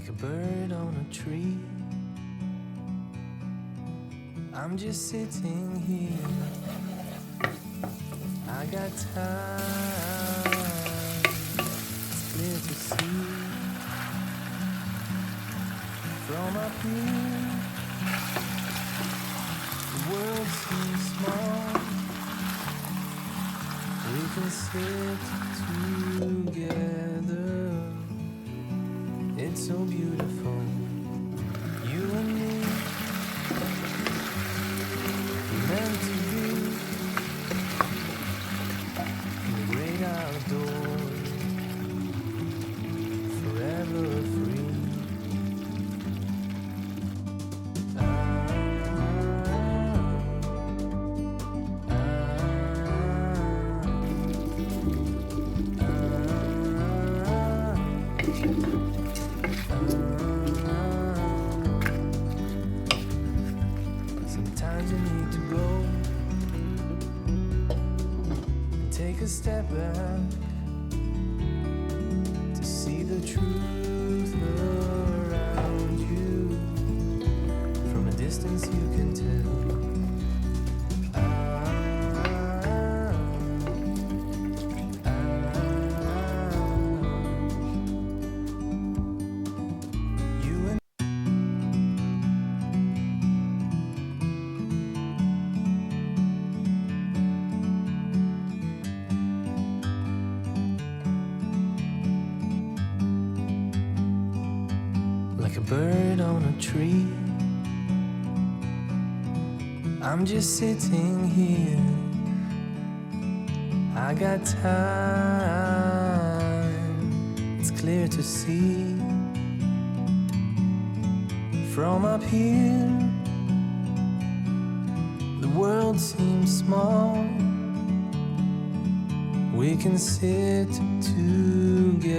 like a bird on a tree. I'm just sitting here. I got time, it's clear to see. From up here, the world seems small. We can sit together. It's so beautiful, you and me, meant to be in the great outdoors, forever free. Sometimes you need to go and take a step back to see the truth around you. From a distance you can tell. You and like a bird on a tree. I'm just sitting here. I got time, it's clear to see. From up here, the world seems small. We can sit together.